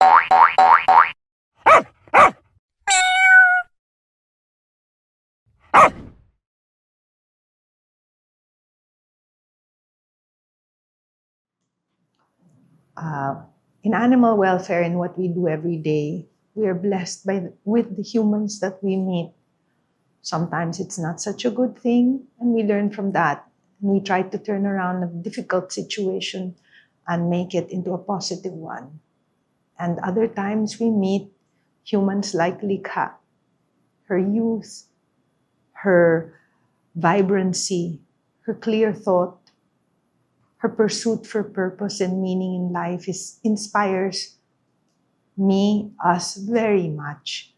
uh, in animal welfare and what we do every day, we are blessed with the humans that we meet. Sometimes it's not such a good thing, and we learn from that. And we try to turn around a difficult situation and make it into a positive one. And other times we meet humans like Likha, her youth, her vibrancy, her clear thought, her pursuit for purpose and meaning in life inspires us very much.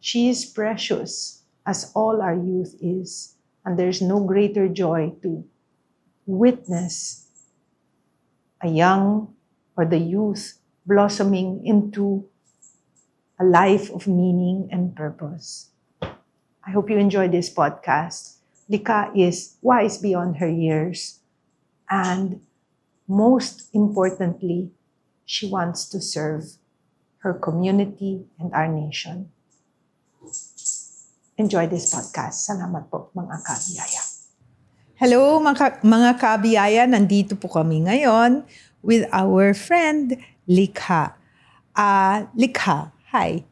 She is precious, as all our youth is, and there's no greater joy to witness a young or the youth blossoming into a life of meaning and purpose. I hope you enjoy this podcast. Likha is wise beyond her years, and most importantly, she wants to serve her community and our nation. Enjoy this podcast. Salamat po, mga kabiyaya. Hello mga kabiyaya, nandito po kami ngayon with our friend Likha. Likha, hi.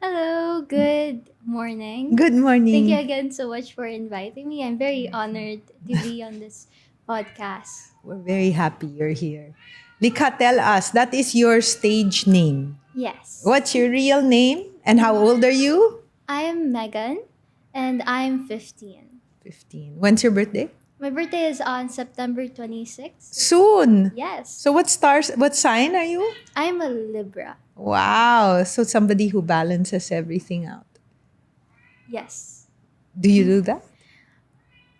Hello, good morning. Good morning. Thank you again so much for inviting me. I'm very honored to be on this podcast. We're very happy you're here. Likha, tell us, that is your stage name. Yes. What's your real name and how old are you? I am Megan and I'm 15. 15. When's your birthday? My birthday is on September 26th. Soon. Yes. So what sign are you? I'm a Libra. Wow. So somebody who balances everything out. Yes. Do you do that?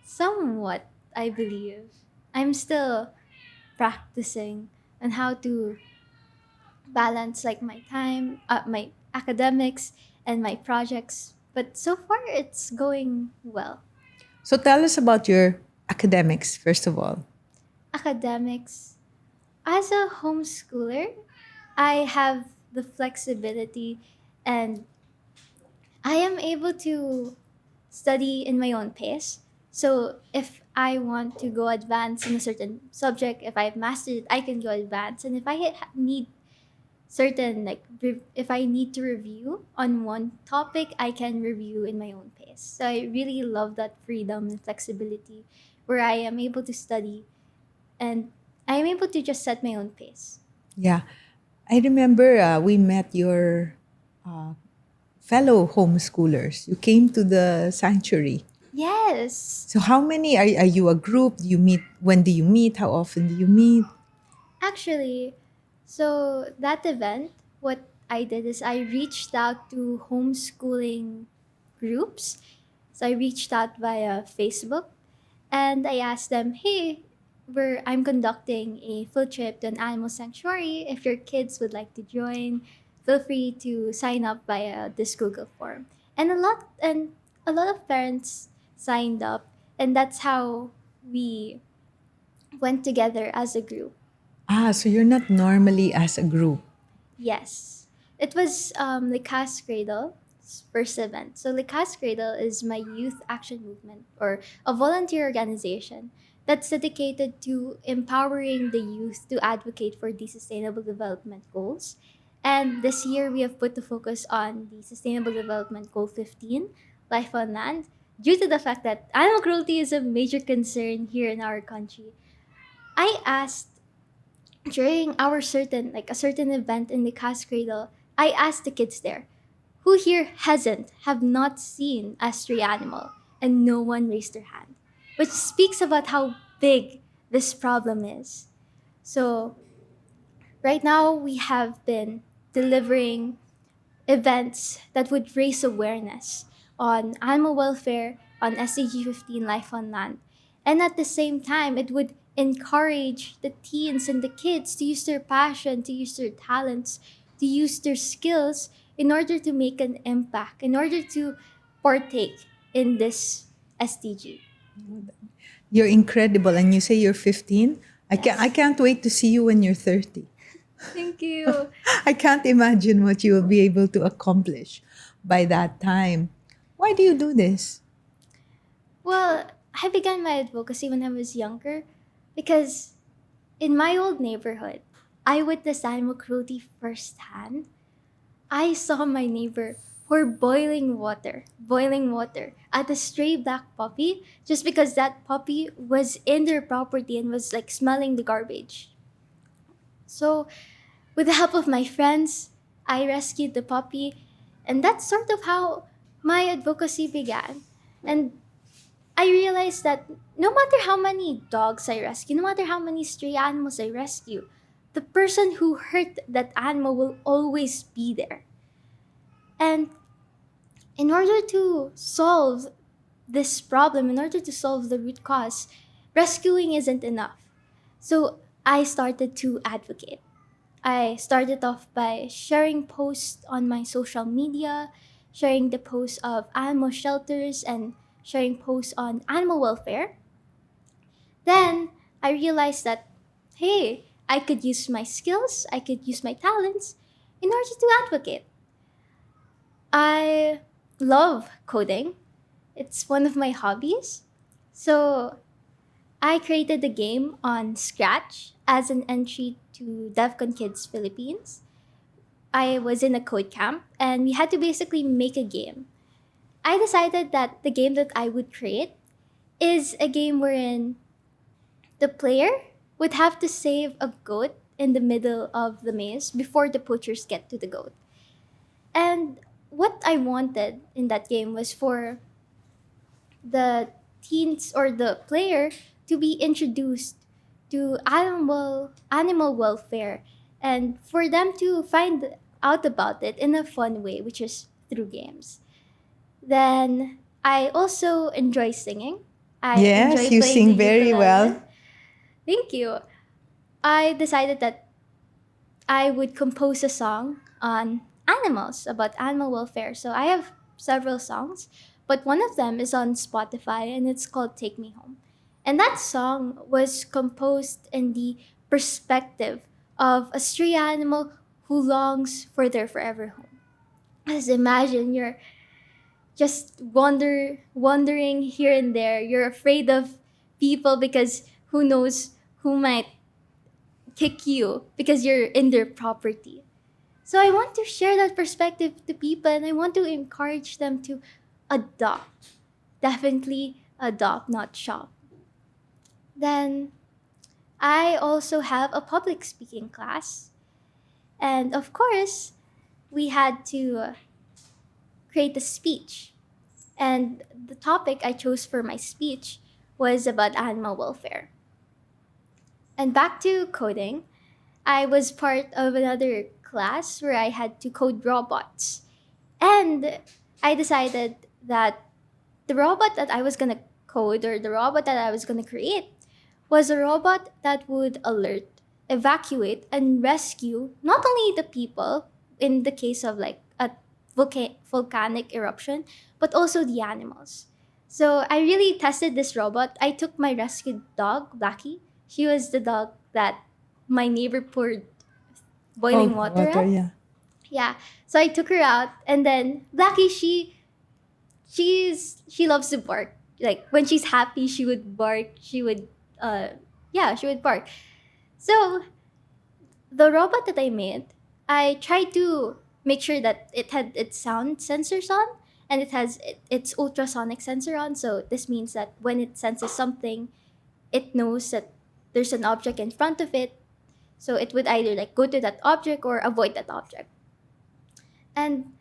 Somewhat, I believe. I'm still practicing on how to balance like my time, my academics and my projects. But so far it's going well. So tell us about your academics, first of all. Academics. As a homeschooler, I have the flexibility and I am able to study in my own pace. So if I want to go advance in a certain subject, if I've mastered it, I can go advance. And if I need certain if I need to review on one topic, I can review in my own pace. So I really love that freedom and flexibility where I am able to study and I am able to just set my own pace. Yeah. I remember we met your fellow homeschoolers. You came to the sanctuary. Yes. So how many are you a group? Do you meet? When do you meet? How often do you meet? Actually, so that event, what I did is I reached out to homeschooling groups. So I reached out via Facebook and I asked them, hey, I'm conducting a field trip to an animal sanctuary. If your kids would like to join, feel free to sign up via this Google form. And a lot of parents signed up, and that's how we went together as a group. So you're not normally as a group. Yes. It was Likha's Cradle's first event. So Likha's Cradle is my youth action movement or a volunteer organization that's dedicated to empowering the youth to advocate for the Sustainable Development Goals. And this year we have put the focus on the Sustainable Development Goal 15, Life on Land, due to the fact that animal cruelty is a major concern here in our country. I asked during a certain event in the Cas Cradle, I asked the kids there, who here have not seen a stray animal? And no one raised their hand, which speaks about how big this problem is. So right now we have been delivering events that would raise awareness on animal welfare, on SDG 15 Life on Land. And at the same time, it would encourage the teens and the kids to use their passion, to use their talents, to use their skills in order to make an impact, in order to partake in this SDG. You're incredible, and you say you're 15. I Yes. can't wait to see you when you're 30. Thank you. I can't imagine what you will be able to accomplish by that time. Why do you do this? Well, I began my advocacy when I was younger because in my old neighborhood, I witnessed animal cruelty firsthand. I saw my neighbor pour boiling water at a stray black puppy just because that puppy was in their property and was like smelling the garbage. So, with the help of my friends, I rescued the puppy, and that's sort of how my advocacy began. And I realized that no matter how many dogs I rescue, no matter how many stray animals I rescue, the person who hurt that animal will always be there. And in order to solve this problem, in order to solve the root cause, rescuing isn't enough. So I started to advocate. I started off by sharing posts on my social media, sharing the posts of animal shelters, and sharing posts on animal welfare. Then I realized that, hey, I could use my skills, I could use my talents in order to advocate. I love coding, it's one of my hobbies. So I created a game on Scratch as an entry to DevCon Kids Philippines. I was in a code camp and we had to basically make a game. I decided that the game that I would create is a game wherein the player would have to save a goat in the middle of the maze before the poachers get to the goat. And what I wanted in that game was for the teens or the player to be introduced to animal welfare and for them to find out about it in a fun way, which is through games. Then I also enjoy singing. I Yes, enjoy you playing the sing very ukulele. well. Thank you. I decided that I would compose a song on animals, about animal welfare. So I have several songs, but one of them is on Spotify and it's called Take Me Home. And that song was composed in the perspective of a stray animal who longs for their forever home. Just imagine you're just wandering here and there. You're afraid of people because who knows who might kick you because you're in their property. So I want to share that perspective to people and I want to encourage them to adopt. Definitely adopt, not shop. Then I also have a public speaking class. And of course, we had to create a speech. And the topic I chose for my speech was about animal welfare. And back to coding, I was part of another class where I had to code robots. And I decided that the robot that I was gonna code or the robot that I was gonna create was a robot that would alert, evacuate, and rescue not only the people in the case of like a volcanic eruption, but also the animals. So I really tested this robot. I took my rescued dog, Blackie. She was the dog that my neighbor poured boiling Oh, water water, at. yeah. Yeah. So I took her out and then Blackie she loves to bark. Like when she's happy she would bark. She would bark. So the robot that I made, I tried to make sure that it had its sound sensors on and it has its ultrasonic sensor on. So this means that when it senses something, it knows that there's an object in front of it. So it would either like go to that object or avoid that object. And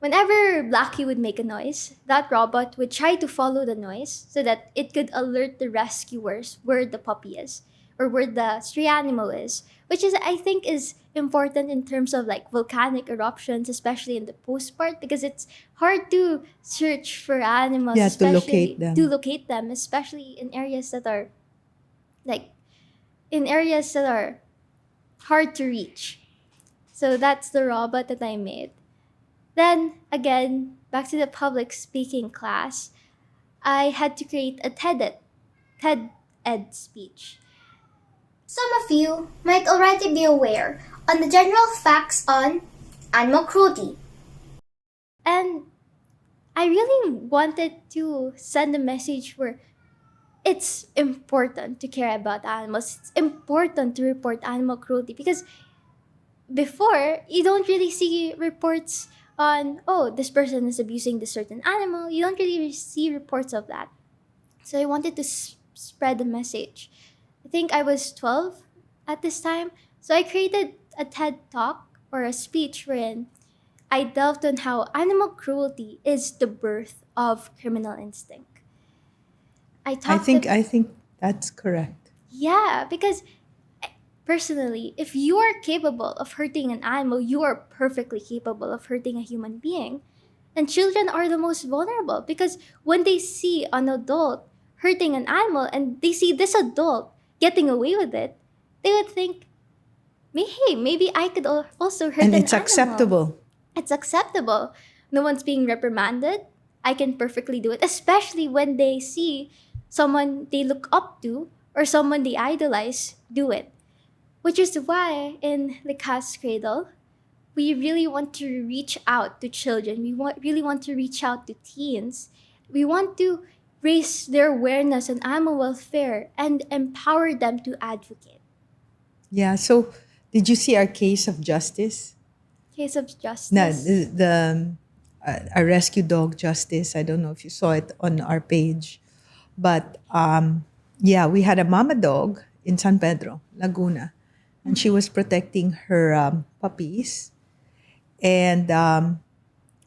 whenever Blackie would make a noise, that robot would try to follow the noise so that it could alert the rescuers where the puppy is or where the stray animal is, which is I think is important in terms of like volcanic eruptions, especially in the post part, because it's hard to search for animals, Yeah, to locate especially to them. locate them, especially in areas that are like in areas that are hard to reach. So that's the robot that I made. Then again, back to the public speaking class, I had to create a TED Ed speech. Some of you might already be aware on the general facts on animal cruelty. And I really wanted to send a message where it's important to care about animals. It's important to report animal cruelty because before you don't really see reports on, oh, this person is abusing this certain animal. You don't really see reports of that. So I wanted to spread the message. I think I was 12 at this time. So I created a TED talk or a speech wherein I delved on how animal cruelty is the birth of criminal instinct. I I talked think about, I think that's correct. yeah, because personally, if you are capable of hurting an animal, you are perfectly capable of hurting a human being. And children are the most vulnerable because when they see an adult hurting an animal and they see this adult getting away with it, they would think, hey, maybe I could also hurt And an it's animal. acceptable. It's acceptable. No one's being reprimanded. I can perfectly do it, especially when they see someone they look up to or someone they idolize do it. Which is why in Likha's Cradle, we really want to reach out to children. Really want to reach out to teens. We want to raise their awareness on animal welfare and empower them to advocate. Yeah. So, did you see our case of justice? Case of No, justice. our rescue dog justice. I don't know if you saw it on our page, but yeah, we had a mama dog in San Pedro, Laguna, and she was protecting her puppies, and a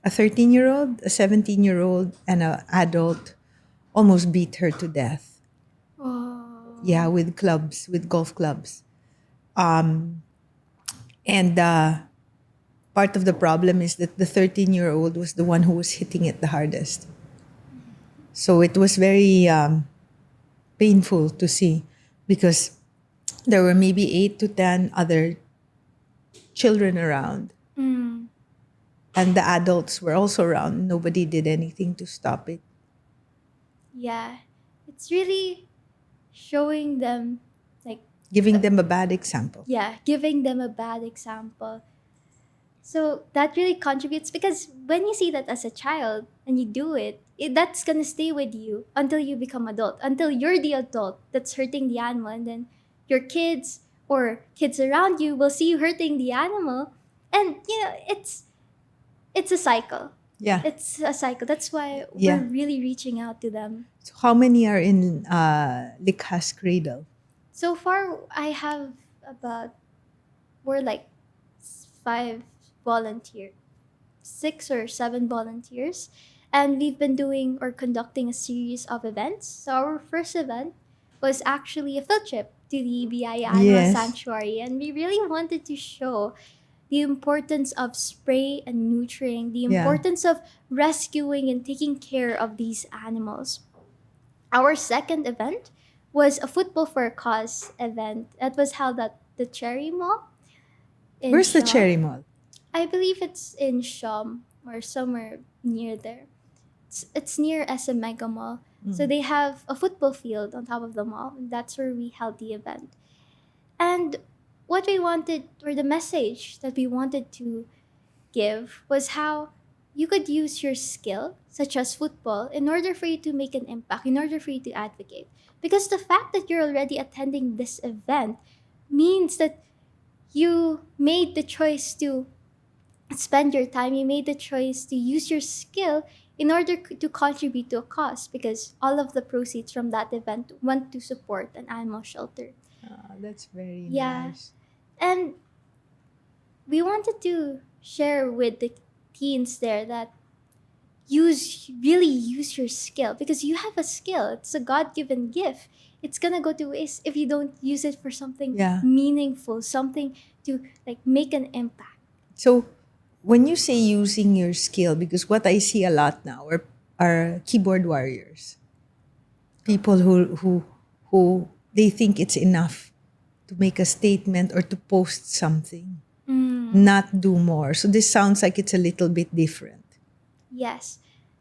13-year-old, a 17-year-old, and an adult almost beat her to death. Yeah, Oh. with clubs, with golf clubs. And part of the problem is that the 13-year-old was the one who was hitting it the hardest. So it was very painful to see because there were maybe 8 to 10 other children around, Mm, and the adults were also around. Nobody did anything to stop it. yeah. It's really showing them, like, Giving them a bad example. yeah, giving them a bad example. So that really contributes because when you see that as a child and you do it, that's gonna stay with you until you become adult, until you're the adult that's hurting the animal, and then your kids or kids around you will see you hurting the animal, and it's a cycle. Yeah. It's a cycle. That's why we're Yeah. really reaching out to them. So how many are in Likha's Cradle? So far, I have about we're like 5 volunteers, 6 or 7 volunteers, and we've been doing or conducting a series of events. So our first event was actually a field trip to the BI Animal Yes. Sanctuary, and we really wanted to show the importance of spray and neutering, the Yeah. importance of rescuing and taking care of these animals. Our second event was a football for a cause event that was held at the Cherry Mall in Where's the Shaw. Cherry Mall? I believe it's in Sham or somewhere near there. It's near SM Mega Mall. So they have a football field on top of the mall. And that's where we held the event. And what we wanted, or the message that we wanted to give, was how you could use your skill, such as football, in order for you to make an impact, in order for you to advocate. Because the fact that you're already attending this event means that you made the choice to spend your time, you made the choice to use your skill in order to contribute to a cause because all of the proceeds from that event went to support an animal shelter. That's very Yeah. nice. And we wanted to share with the teens there that really use your skill because you have a skill. It's a God-given gift. It's gonna go to waste if you don't use it for something Yeah. meaningful, something to like make an impact. So when you say using your skill, because what I see a lot now are keyboard warriors. People who they think it's enough to make a statement or to post something, not do more. So this sounds like it's a little bit different. Yes.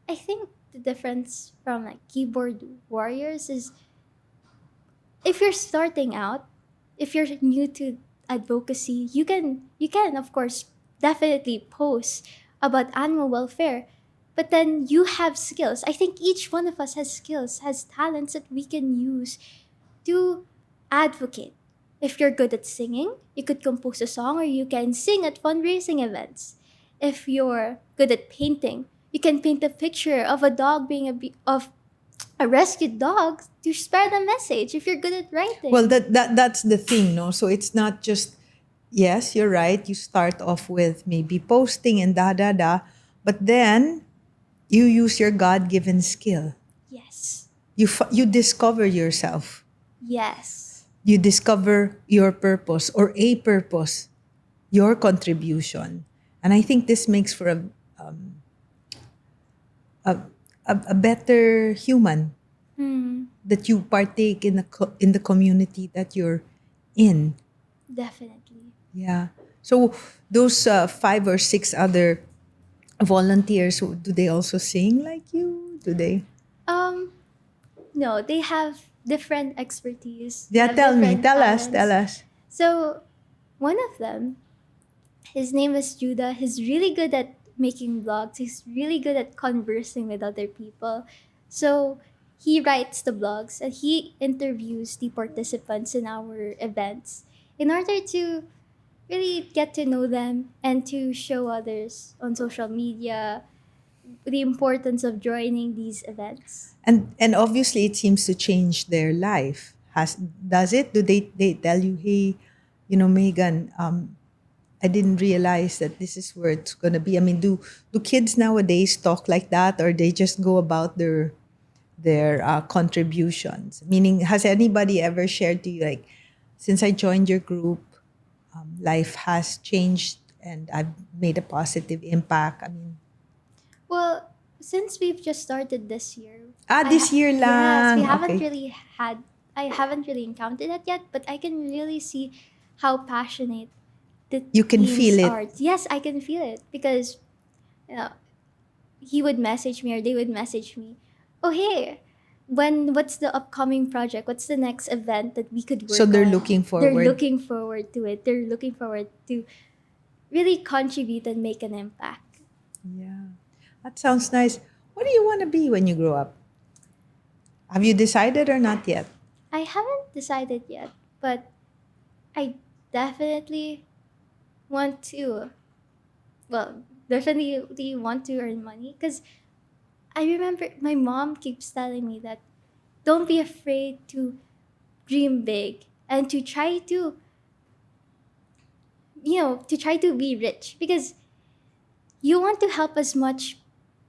I think the difference from like keyboard warriors is if you're starting out, if you're new to advocacy, you can of course definitely post about animal welfare. But then you have skills. I think each one of us has skills, has talents that we can use to advocate. If you're good at singing, you could compose a song or you can sing at fundraising events. If you're good at painting, you can paint a picture of a dog being of a rescued dog to spread a message. If you're good at writing. Well, that's the thing, no? So it's not just, yes, you're right. You start off with maybe posting and da da da, but then you use your God-given skill. Yes. You discover yourself. Yes. You discover your purpose or a purpose, your contribution, and I think this makes for a better human, that you partake in in the community that you're in. Definitely. Yeah. So those 5 or 6 other volunteers, do they also sing like you? Do they? Um, no, they have different expertise. They Yeah. have Tell me. different Tell us. talents. Tell us. So, one of them, his name is Judah. He's really good at making vlogs. He's really good at conversing with other people. So, he writes the blogs and he interviews the participants in our events in order to really get to know them and to show others on social media the importance of joining these events. And obviously, it seems to change their life. Does it? Do they tell you, hey, Megan, I didn't realize that this is where it's gonna be. I mean, do kids nowadays talk like that, or they just go about their contributions? Meaning, has anybody ever shared to you like, since I joined your group, life has changed and I've made a positive impact? I mean, Well, since we've just started this year, this year yes, we lang. haven't Okay. really had. I haven't really encountered that yet, but I can really see how passionate the You can teams feel it. are. Yes, I can feel it because you know, he would message me or they would message me. Oh hey, what's the upcoming project? What's the next event that we could work So they're on? looking They're forward. looking forward to it. They're looking forward to really contribute and make an impact. Yeah. That sounds nice. What do you want to be when you grow up? Have you decided or not yet? I haven't decided yet, but I definitely want to, well, definitely want to earn money because I remember my mom keeps telling me that don't be afraid to dream big and to try to, to try to be rich because you want to help as much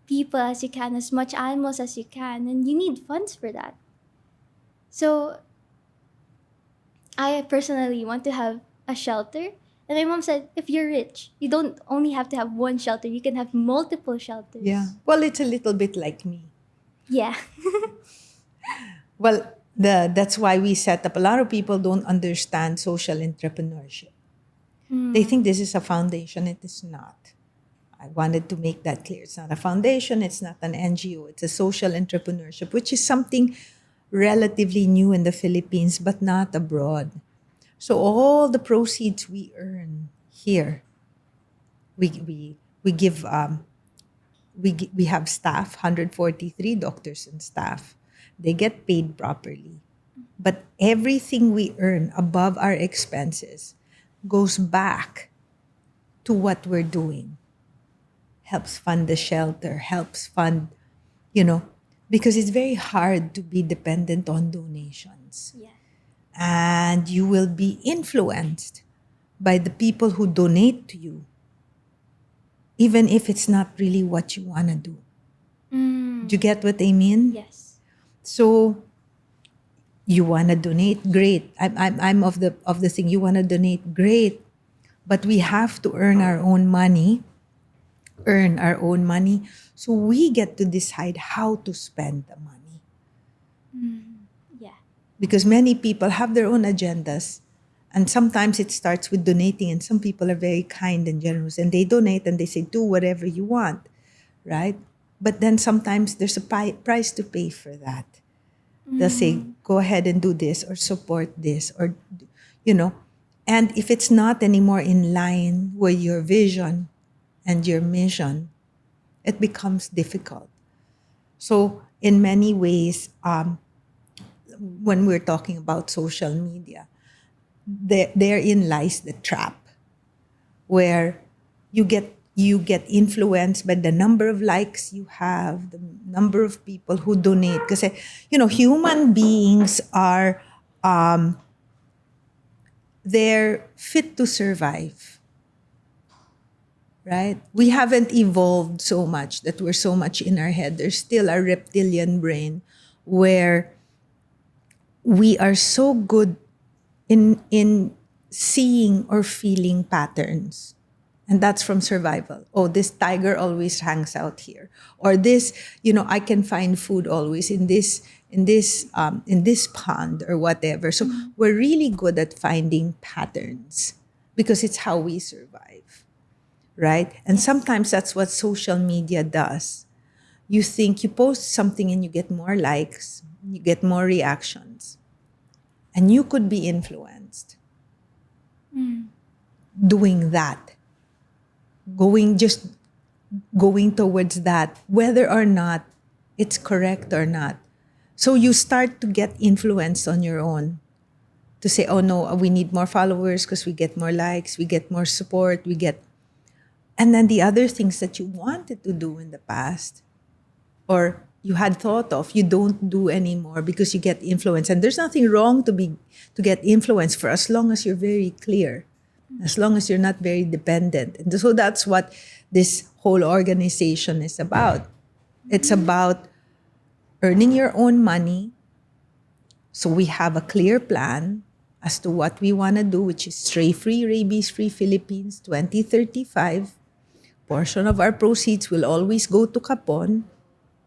people as you can, as much animals as you can, and you need funds for that. So I personally want to have a shelter. And my mom said, if you're rich, you don't only have to have one shelter, you can have multiple shelters. Yeah. Well, it's a little bit like me. Yeah. Well, that's why we set up. A lot of people don't understand social entrepreneurship. They think this is a foundation. It is not. I wanted to make that clear. It's not a foundation. It's not an NGO. It's a social entrepreneurship, which is something relatively new in the Philippines, but not abroad. So all the proceeds we earn here, we give we have staff, 143 doctors and staff. They get paid properly. But everything we earn above our expenses goes back to what we're doing. Helps fund the shelter, helps fund, because it's very hard to be dependent on donations. Yeah. And you will be influenced by the people who donate to you, even if it's not really what you want to do. Do you get what I mean? Yes. So you want to donate, great. I'm of the thing, you want to donate, great. But we have to earn our own money. So we get to decide how to spend the money. Yeah. Because many people have their own agendas. And sometimes it starts with donating, and some people are very kind and generous, and they donate and they say, do whatever you want, right? But then sometimes there's a price to pay for that. They'll say, go ahead and do this or support this, or, And if it's not anymore in line with your vision and your mission, it becomes difficult. So in many ways, when we're talking about social media, therein lies the trap where you get influenced by the number of likes you have, the number of people who donate. Because human beings are they're fit to survive, right? We haven't evolved so much that we're so much in our head. There's still a reptilian brain where we are so good in seeing or feeling patterns. And that's from survival. Oh, this tiger always hangs out here. Or this, I can find food always in this pond or whatever. So we're really good at finding patterns because it's how we survive. Right? And sometimes that's what social media does. You think you post something and you get more likes, you get more reactions. And you could be influenced doing that, going towards that, whether or not it's correct or not. So you start to get influenced on your own to say, oh no, we need more followers because we get more likes, we get more support, and then the other things that you wanted to do in the past or you had thought of, you don't do anymore because you get influenced. And there's nothing wrong to get influenced for as long as you're very clear, as long as you're not very dependent. And so that's what this whole organization is about. It's about earning your own money. So we have a clear plan as to what we want to do, which is stray-free, rabies-free Philippines 2035. Portion of our proceeds will always go to Capon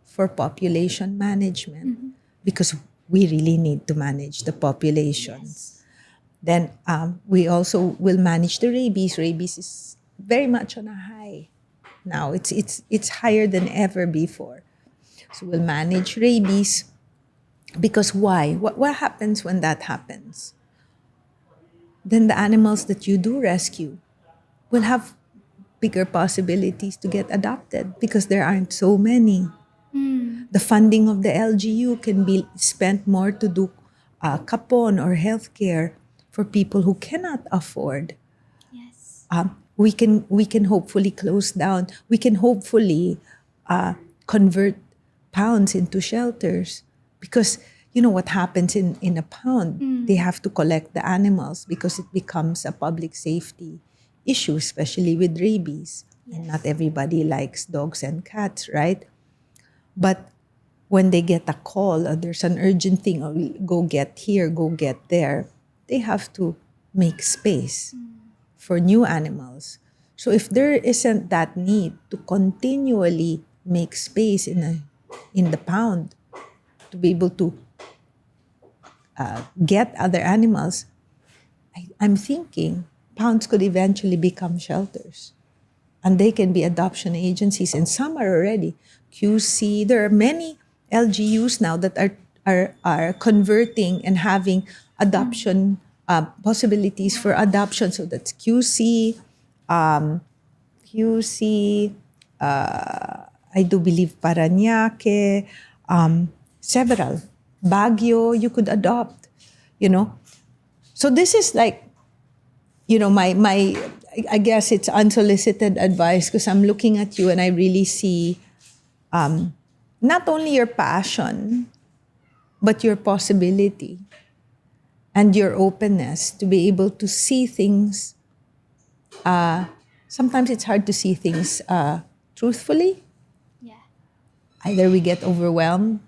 for population management because we really need to manage the populations. Then we also will manage the rabies. Rabies is very much on a high now. It's higher than ever before. So we'll manage rabies because why? What happens when that happens? Then the animals that you do rescue will have bigger possibilities to get adopted because there aren't so many. The funding of the LGU can be spent more to do kapon or healthcare for people who cannot afford. Yes. We can hopefully close down. We can hopefully convert pounds into shelters because what happens in a pound. They have to collect the animals because it becomes a public safety issue, especially with rabies. Yes. And not everybody likes dogs and cats, right? But when they get a call, or there's an urgent thing, or go get here, go get there, they have to make space for new animals. So if there isn't that need to continually make space in the pound to be able to get other animals, I'm thinking pounds could eventually become shelters. And they can be adoption agencies, and some are already. QC, there are many LGUs now that are converting and having adoption possibilities for adoption. So that's QC, I do believe Parañaque, several. Baguio, you could adopt, So this is like, my I guess it's unsolicited advice because I'm looking at you and I really see not only your passion, but your possibility and your openness to be able to see things. Sometimes it's hard to see things truthfully. Yeah. Either we get overwhelmed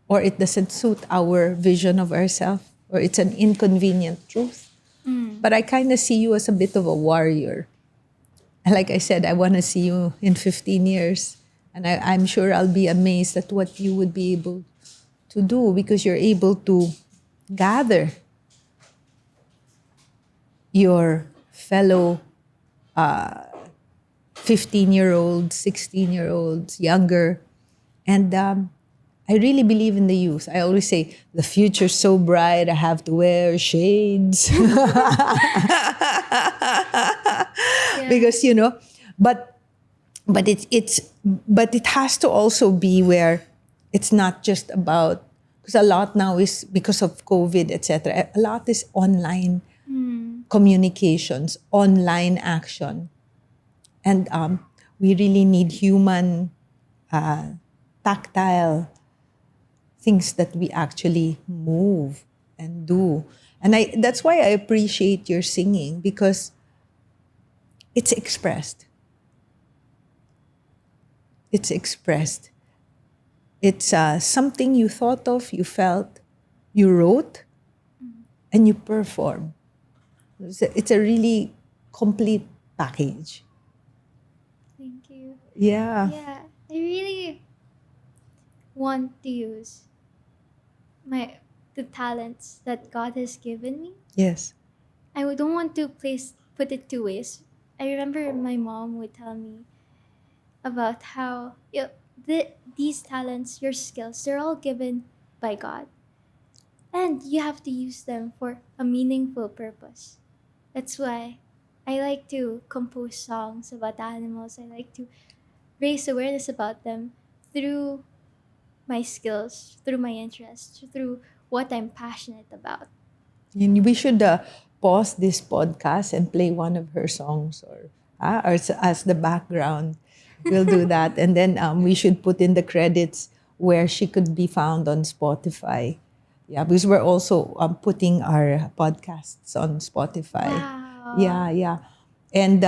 or it doesn't suit our vision of ourselves or it's an inconvenient truth. But I kind of see you as a bit of a warrior. And like I said, I want to see you in 15 years. And I'm sure I'll be amazed at what you would be able to do because you're able to gather your fellow 15-year-olds, 16-year-olds, younger, and I really believe in the youth. I always say, the future's so bright, I have to wear shades. Yeah. Because, but but it has to also be where it's not just about, because a lot now is because of COVID, etc. A lot is online Mm. communications, online action. And we really need human, tactile things that we actually move and do. And that's why I appreciate your singing, because it's expressed. It's expressed. It's something you thought of, you felt, you wrote, and you perform. It's a really complete package. Thank you. Yeah. Yeah, I really want to use my the talents that God has given me. Yes. Don't want to put it to waste. I remember my mom would tell me about how these talents, your skills, they're all given by God, and you have to use them for a meaningful purpose. That's why I like to compose songs about animals. I like to raise awareness about them through my skills, through my interests, through what I'm passionate about. And we should pause this podcast and play one of her songs, or as the background. We'll do that. And then we should put in the credits where she could be found on Spotify. Yeah, because we're also putting our podcasts on Spotify. Wow. Yeah, yeah. And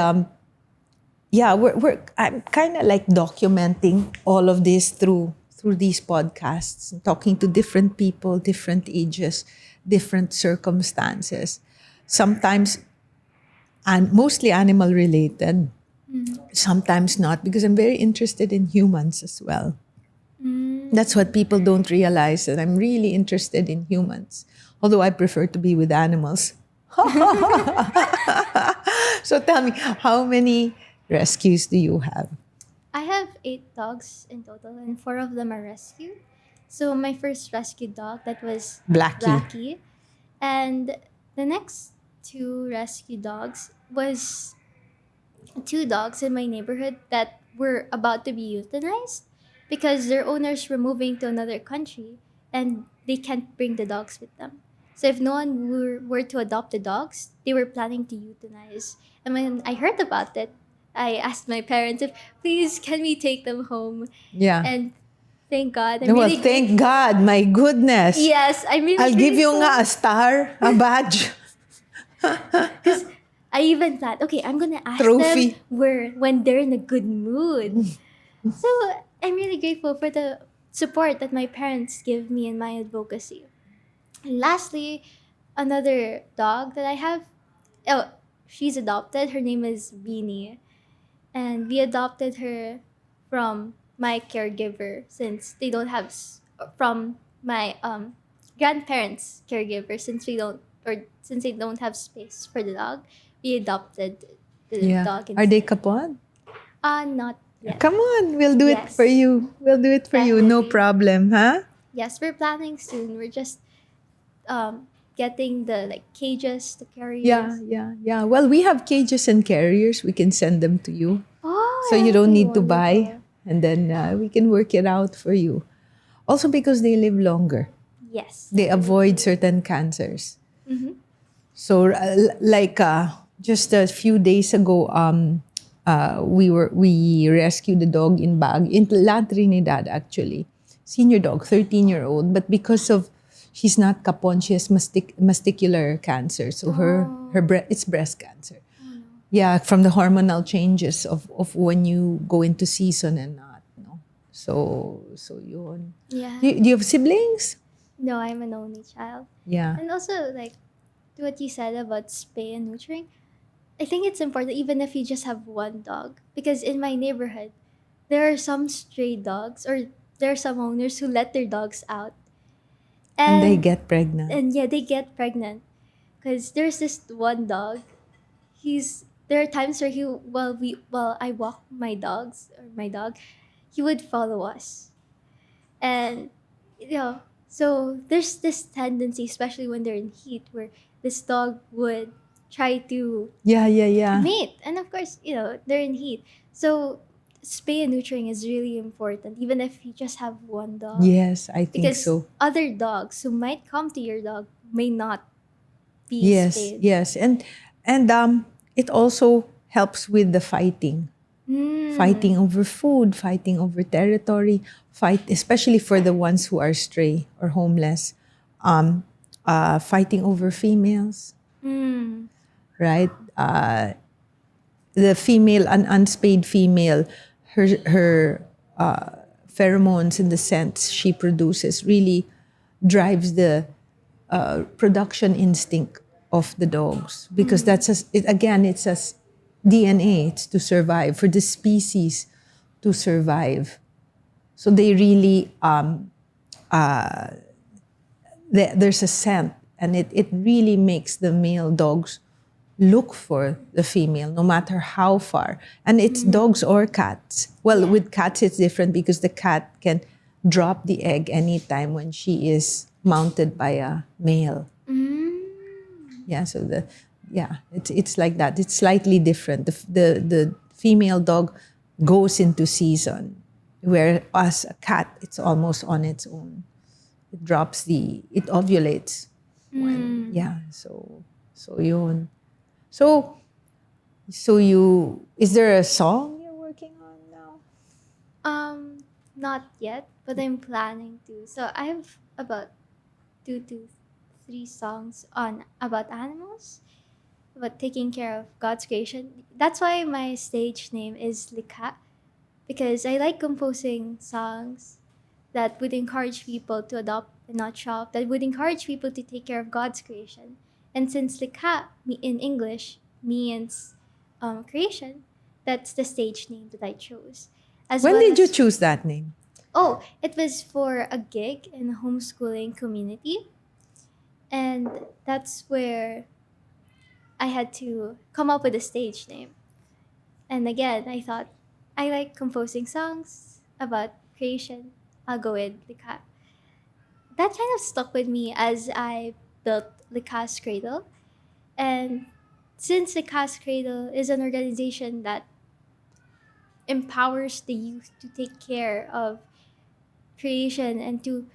yeah, I'm kind of like documenting all of this through these podcasts, talking to different people, different ages, different circumstances. Sometimes, and mostly animal related, Mm. sometimes not, because I'm very interested in humans as well. Mm. That's what people don't realize, that I'm really interested in humans, although I prefer to be with animals. So tell me, how many rescues do you have? I have 8 dogs in total, and 4 of them are rescue. So my first rescue dog, that was Blackie. Blackie, and the next 2 rescue dogs was 2 dogs in my neighborhood that were about to be euthanized because their owners were moving to another country and they can't bring the dogs with them. So if no one were to adopt the dogs, they were planning to euthanize. And when I heard about it, I asked my parents if please can we take them home. Yeah. And thank God, I'm Well, really thank God. My goodness. Yes, I'm really I'll give you grateful. nga a star, a badge, Because I even thought, okay, I'm gonna ask them trophy. when they're in a good mood. So I'm really grateful for the support that my parents give me in my advocacy. And lastly, another dog that I have, oh, she's adopted. Her name is Beanie, and we adopted her from my caregiver since they don't have from my grandparents caregiver since we don't or since they don't have space for the dog. We adopted the Yeah. dog Are they instead. kapon? Not yet. Come on, we'll do it for Yes, you. We'll do it for you. No definitely. problem, huh? Yes, we're planning soon. We're just getting the cages, the Yeah, carriers. yeah, yeah. Well, we have cages and carriers. We can send them to you. Oh, So that you would don't be need to buy. wonderful. And then we can work it out for you. Also, because they live longer, Yes, they that's really avoid true. certain cancers. Mm-hmm. So, like just a few days ago, we rescued a dog in La Trinidad, actually, senior dog, 13-year-old. But because of she's not capon, she has masticular cancer. So Oh, it's breast cancer. oh no. Yeah, from the hormonal changes of when you go into season and not. No, so yun. Yeah. Do you have siblings? No, I'm an only child. Yeah. And also, to what you said about spay and neutering, I think it's important even if you just have one dog. Because in my neighborhood, there are some stray dogs or there are some owners who let their dogs out. And they And get pregnant. and yeah, they get pregnant. Because there's this one dog. There are times where while I walk my dog, he would follow us. And Yeah. So there's this tendency, especially when they're in heat, where this dog would try to Yeah, yeah, yeah. mate, and of course, they're in heat. So spay and neutering is really important, even if you just have one dog, Yes, I think because so. other dogs who might come to your dog may not be Yes, spayed. yes. And it also helps with the fighting. Mm. Fighting over food, fighting over territory, especially for the ones who are stray or homeless, um, fighting over females, Mm. right? The female, an unspayed female, her pheromones and the scents she produces really drives the production instinct of the dogs because Mm. again it's DNA. It's to survive for the species to survive. So they really there's a scent, and it really makes the male dogs look for the female no matter how far. And it's dogs Mm. or cats. Well, Yeah. with cats it's different because the cat can drop the egg anytime when she is mounted by a male. Mm. Yeah, so it's like that. It's slightly different. The female dog goes into season, whereas a cat, it's almost on its own. It ovulates when, Mm. yeah. So yun. So is there a song you're working on now? Not yet, but I'm planning to. So I have about 2 to 3 songs on about animals, about taking care of God's creation. That's why my stage name is Likha, because I like composing songs that would encourage people to adopt and not shop, that would encourage people to take care of God's creation. And since Likha in English means creation, that's the stage name that I chose. As When well did you as, choose that name? oh, it was for a gig in a homeschooling community. And that's where I had to come up with a stage name. And again, I thought I like composing songs about creation. I'll go with Likha. That kind of stuck with me as I built Likha's Cradle. And since Likha's Cradle is an organization that empowers the youth to take care of creation and to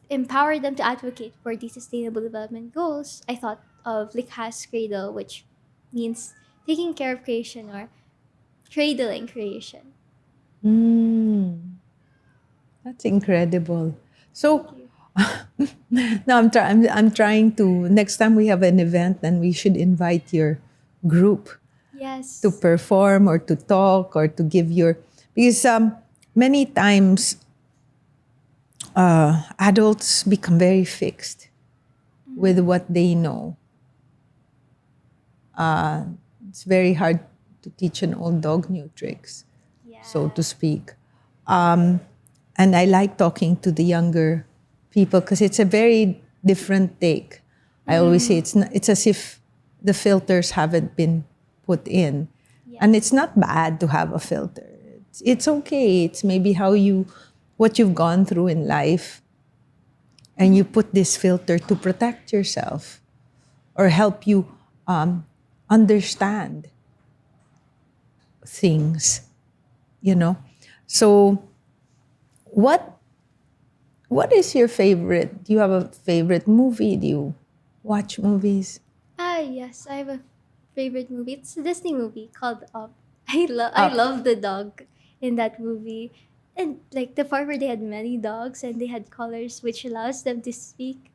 empower them to advocate for the sustainable development goals, I thought of Likha's Cradle, which means taking care of creation or cradling creation. Mm, that's incredible. Thank So you. now I'm trying to, next time we have an event, then we should invite your group to Yes. perform or to talk or to give your, because many times adults become very fixed with what they know. It's very hard to teach an old dog new tricks, Yeah. so to speak. And I like talking to the younger people because it's a very different take. I always say it's as if the filters haven't been put in. Yeah. And it's not bad to have a filter. It's okay. It's maybe what you've gone through in life, and you put this filter to protect yourself or help you understand things, you know. So what what is your favorite? Do you have a favorite movie? Do you watch movies? Yes, I have a favorite movie. It's a Disney movie called Up. I Up. love the dog in that movie. And like the part where they had many dogs and they had colors which allows them to speak.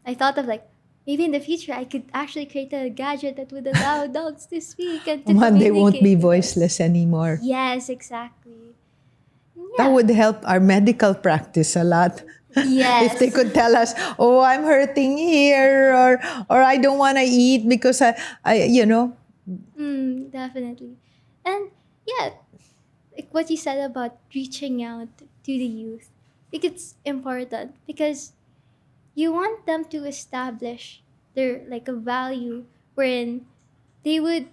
I thought of like maybe in the future I could actually create a gadget that would allow dogs to speak and to Man, they won't be communicate with us. voiceless anymore. Yes, exactly. That Yeah. would help our medical practice a lot. If they Yes. could tell us, "Oh, I'm hurting here," or "I don't want to eat because I." Definitely. And yeah, like what you said about reaching out to the youth, I think it's important because you want them to establish their like a value wherein they would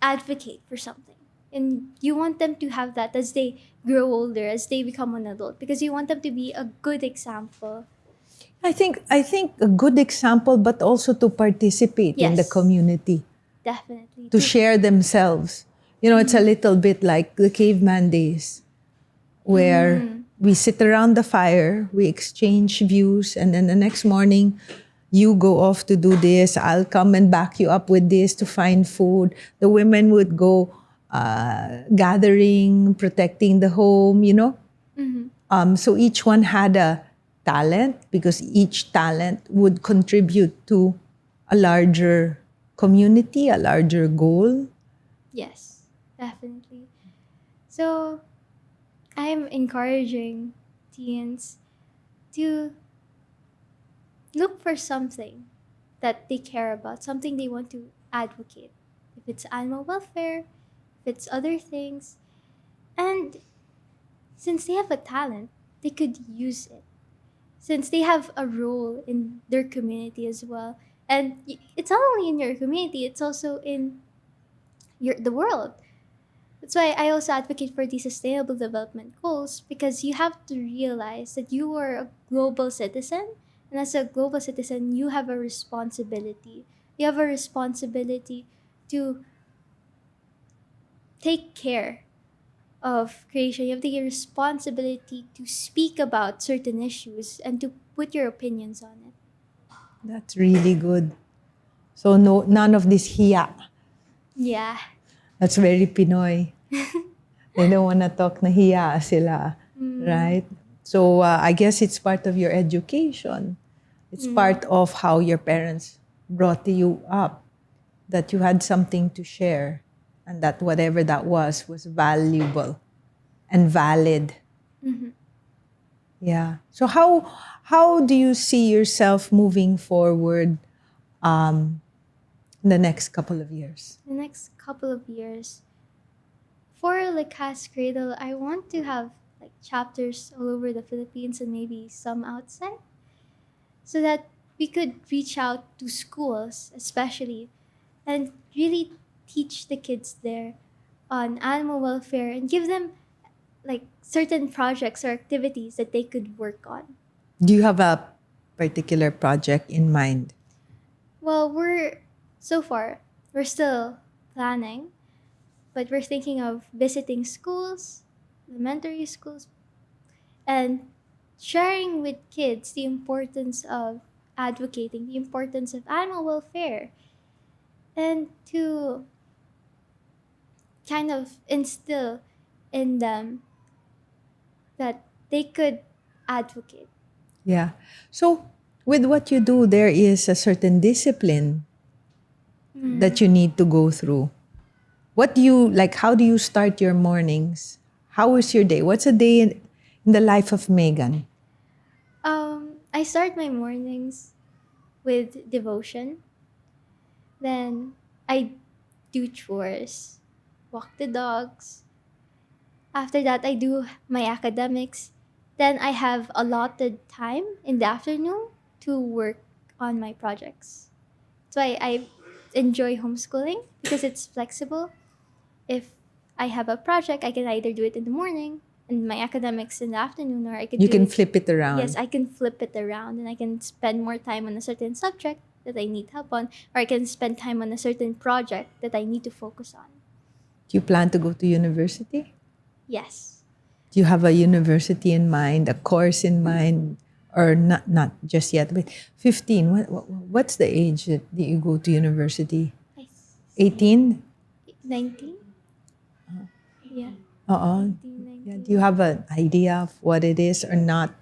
advocate for something. And you want them to have that as they grow older, as they become an adult, because you want them to be a good example. I think a good example, but also to participate in the Yes. community, Definitely. to share themselves. It's a little bit like the caveman days, where we sit around the fire, we exchange views, and then the next morning, you go off to do this. I'll come and back you up with this to find food. The women would go gathering, protecting the home. So each one had a talent, because each talent would contribute to a larger community, a larger goal. Yes, definitely. So I'm encouraging teens to look for something that they care about, something they want to advocate. If it's animal welfare, if it's other things. And since they have a talent, they could use it. Since they have a role in their community as well. And it's not only in your community, it's also in the world. That's why I also advocate for the sustainable development goals, because you have to realize that you are a global citizen, and as a global citizen you have a responsibility. You have a responsibility to take care of creation. You have the responsibility to speak about certain issues and to put your opinions on it. That's really good. So no, none of this hiya. Yeah. That's very Pinoy. They don't want to talk na hiya sila, right? So I guess it's part of your education. It's part of how your parents brought you up, that you had something to share, and that whatever that was valuable and valid. Yeah. So how do you see yourself moving forward in the next couple of years? The next couple of years, for Likha's Cradle, I want to have like chapters all over the Philippines and maybe some outside, so that we could reach out to schools, especially, and really teach the kids there on animal welfare and give them like certain projects or activities that they could work on. Do you have a particular project in mind? Well, so far we're still planning, but we're thinking of visiting schools, elementary schools, and sharing with kids the importance of advocating, the importance of animal welfare, and to kind of instill in them that they could advocate. Yeah. So with what you do, there is a certain discipline that you need to go through. What do you like? How do you start your mornings? How is your day? What's a day in the life of Megan? I start my mornings with devotion. Then I do chores, walk the dogs. After that, I do my academics. Then I have allotted time in the afternoon to work on my projects. So I enjoy homeschooling because it's flexible. If I have a project, I can either do it in the morning and my academics in the afternoon, or I could You do can it. flip it around. Yes, I can flip it around and I can spend more time on a certain subject that I need help on, or I can spend time on a certain project that I need to focus on. Do you plan to go to university? Yes. Do you have a university in mind, a course in mind, or not just yet? But 15, what's the age that you go to university? 18? 19? Yeah. Uh-uh. 19, Yeah. 19. Do you have an idea of what it is or not?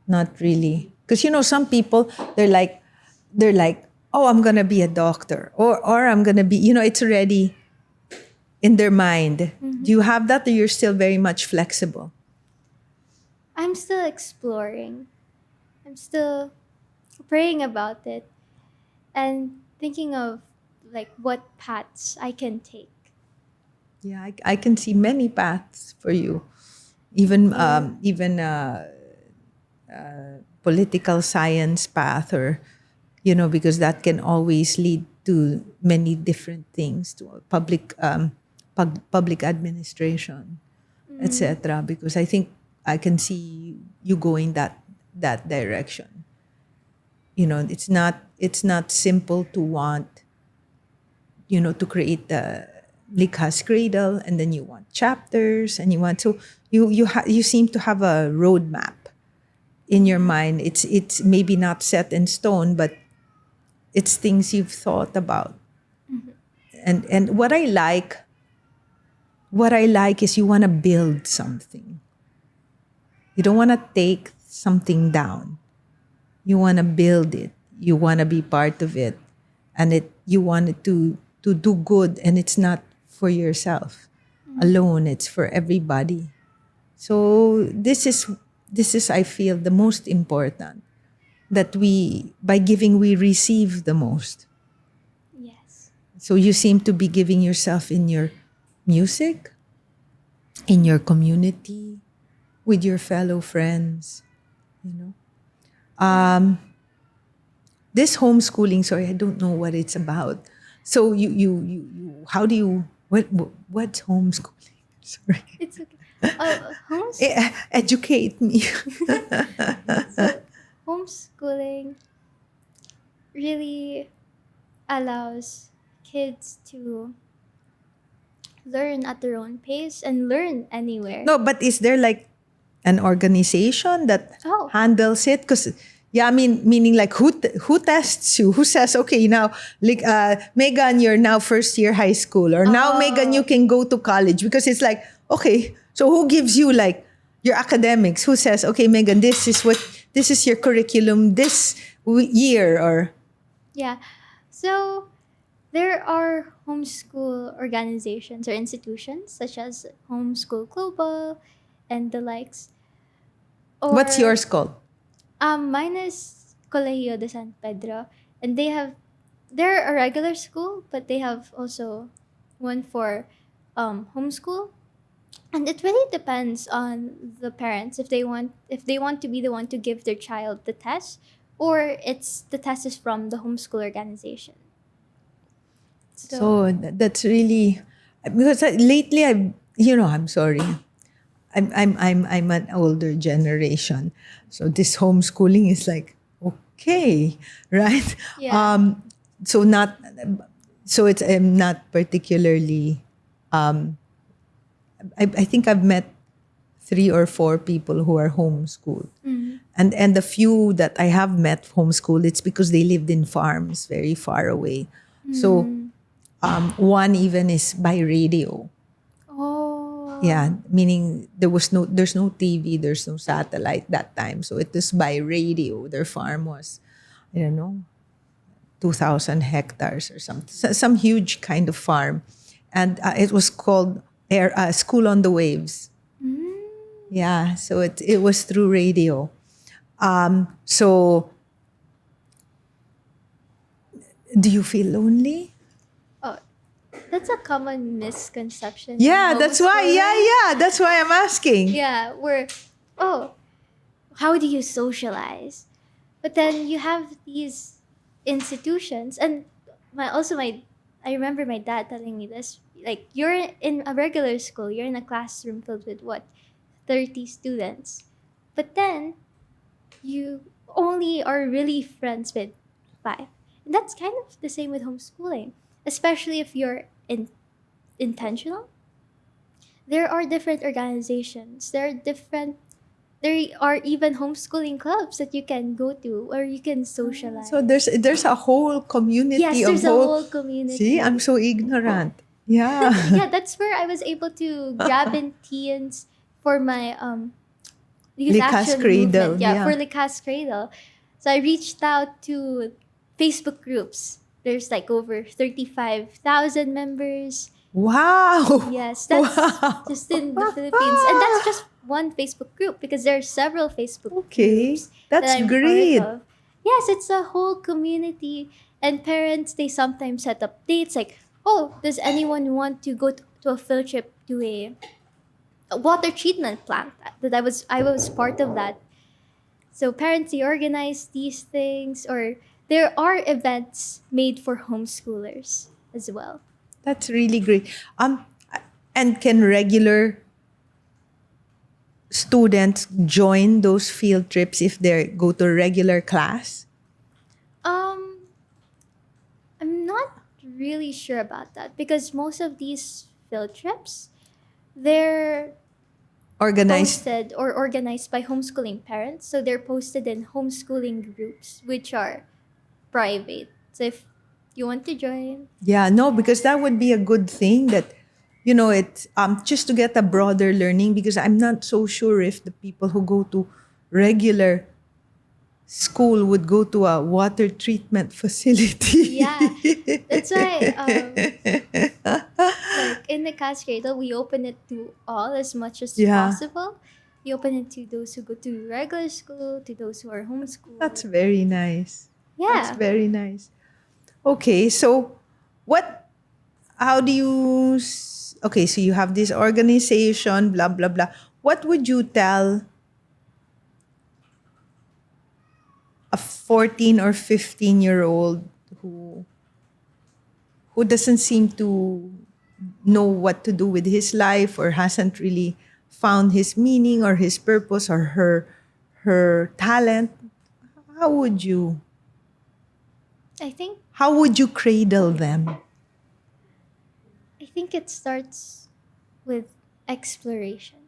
Not really. Because some people they're like, oh, I'm gonna be a doctor, or I'm gonna be, it's already in their mind. Do you have that, or you're still very much flexible? I'm still exploring. I'm still praying about it and thinking of like what paths I can take. Yeah, I can see many paths for you, even political science path, or because that can always lead to many different things, to public administration, etc. Because I think I can see you going that direction. It's not simple to want, to create the Likha's cradle, and then you want chapters, and you seem to have a roadmap in your mind. It's maybe not set in stone, but it's things you've thought about. And what I like is you want to build something. You don't want to take something down. You want to build it. You want to be part of it, and you want it to do good, and it's not for yourself alone. It's for everybody. So this is I feel the most important, that by giving we receive the most. Yes. So you seem to be giving yourself in your music, in your community, with your fellow friends, This homeschooling, sorry, I don't know what it's about. So how do you, what's homeschooling? Sorry. It's okay. Educate me. Homeschooling really allows kids to learn at their own pace and learn anywhere. No, but is there like an organization that Oh. handles it? Because meaning like who tests you? Who says, okay, now like Megan, you're now first year high school, or now Megan, you can go to college? Because it's like, okay, so who gives you like your academics? Who says, okay, Megan, this is your curriculum this year? Or Yeah. So there are homeschool organizations or institutions such as Homeschool Global and the likes. Or, what's yours called? Mine is Colegio de San Pedro, and they're a regular school, but they have also one for homeschool, and it really depends on the parents if they want to be the one to give their child the test, or the test is from the homeschool organization. So that's really, because lately I'm sorry, I'm an older generation, so this homeschooling is like, okay, right? Yeah. So it's not particularly. I think I've met 3 or 4 people who are homeschooled, and the few that I have met homeschooled, it's because they lived in farms very far away. So one even is by radio. Oh. Yeah, meaning there's no TV, there's no satellite that time. So it was by radio. Their farm was, I don't know, 2,000 hectares or something, some huge kind of farm. And it was called School on the Waves. Yeah, so it was through radio. So do you feel lonely? Oh, that's a common misconception. Yeah, in that's why. homeschooling. Yeah, that's why I'm asking. Yeah, how do you socialize? But then you have these institutions, and I remember my dad telling me this. Like, you're in a regular school, you're in a classroom filled with 30 students, but then you only are really friends with 5. And that's kind of the same with homeschooling, especially if you're intentional. There are different organizations. There are even homeschooling clubs that you can go to, or you can socialize. So there's a whole community Yes, there's a whole community. See, I'm so ignorant. Yeah. Yeah, that's where I was able to grab in teens for my youth Likha's action Cradle, movement. Yeah, yeah. for Likha's Cradle. So I reached out to Facebook groups. There's like over 35,000 members. Wow. Yes, that's Wow. just in the Philippines. And that's just one Facebook group, because there are several Facebook Okay, groups that's that I'm great. part of. Yes, it's a whole community. And parents, they sometimes set up dates like, oh, does anyone want to go to a field trip to a water treatment plant? That I was part of that. So parents, they organize these things, or there are events made for homeschoolers as well. That's really great. And can regular students join those field trips if they go to regular class? Um, I'm not really sure about that because most of these field trips, they're Organized. posted or organized by homeschooling parents. So they're posted in homeschooling groups, which are private. So if you want to join, Yeah, no, because that would be a good thing that, it's just to get a broader learning, because I'm not so sure if the people who go to regular school would go to a water treatment facility. yeah, that's why like in the Cascade, we open it to all as much as Yeah. possible. We open it to those who go to regular school, to those who are That's homeschooled. very nice. That's Yeah. very nice. Okay, so how do you, okay, so you have this organization, blah, blah, blah. What would you tell a 14 or 15-year-old who doesn't seem to know what to do with his life, or hasn't really found his meaning or his purpose or her talent? How would you I think how would you cradle them? I think it starts with exploration.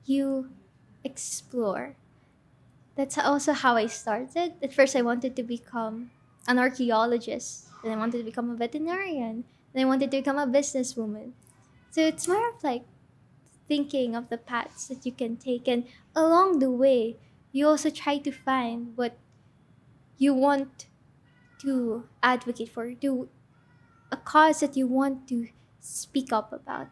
You explore. That's also how I started. At first I wanted to become an archaeologist, then I wanted to become a veterinarian, then I wanted to become a businesswoman. So it's more of like thinking of the paths that you can take, and along the way you also try to find what you want to advocate for, to a cause that you want to speak up about.